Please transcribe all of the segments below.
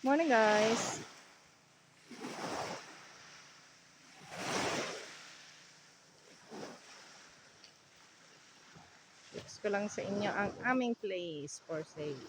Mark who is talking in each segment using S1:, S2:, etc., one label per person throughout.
S1: Morning guys. Tips ko lang sa inyo ang aming place for sale.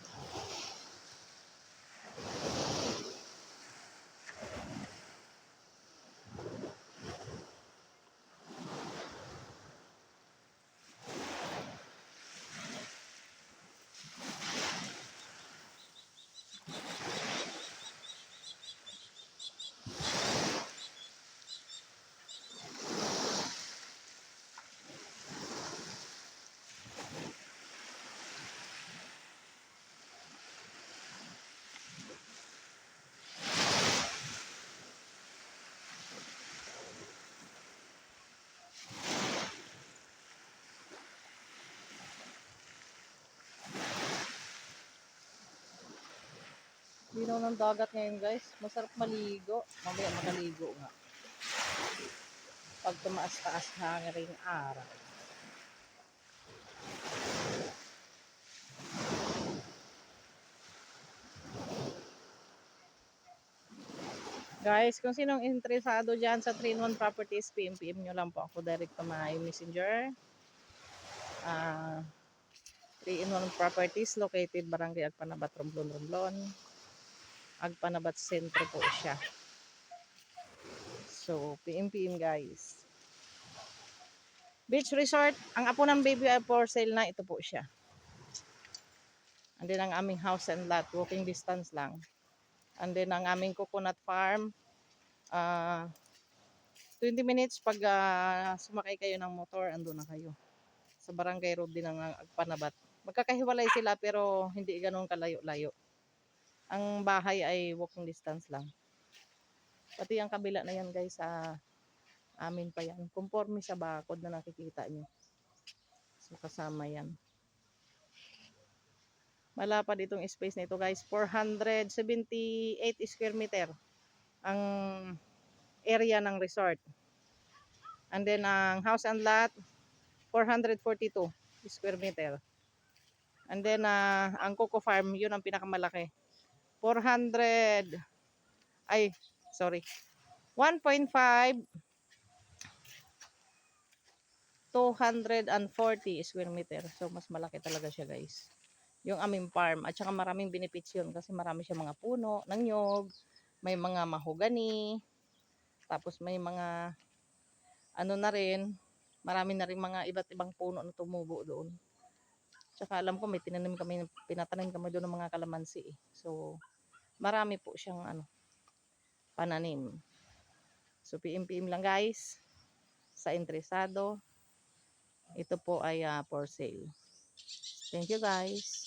S1: Linaw ng dagat ngayon guys. Masarap maligo. Mamaya makaligo nga. Pag tumaas-taas na ang ring araw. Guys, kung sinong interesado dyan sa 3-in-1 Properties, PM nyo lang po ako direct to my messenger. 3-in-1 Properties located Barangay Agpanabat, Romblon. Agpanabat Sentro po siya. So, PM guys. Beach Resort, ang apo ng baby ay for sale na, ito po siya. And then ang aming house and lot, walking distance lang. And then ang aming coconut farm, 20 minutes pag sumakay kayo ng motor, andun na kayo. Sa barangay road din ng Agpanabat. Magkakahiwalay sila pero hindi ganun kalayo-layo. Ang bahay ay walking distance lang. Pati ang kabila na yan guys, amin pa yan. Conforme sa bakod na nakikita nyo. So kasama yan. Malapad itong space na ito guys. 478 square meter ang area ng resort. And then ang house and lot 442 square meter. And then ang coco farm, yun ang pinakamalaki. 400 ay sorry 1.5 240 square meter. So mas malaki talaga siya guys. Yung aming farm. At saka maraming benefits yun kasi marami siya mga puno ng nyog, may mga mahogani, tapos may mga ano na rin, marami na rin mga iba't ibang puno na tumubo doon. Tsaka alam ko may pinatanim kami doon ng mga kalamansi eh. So marami po siyang pananim. So PM lang guys sa interesado. Ito po ay for sale. Thank you guys.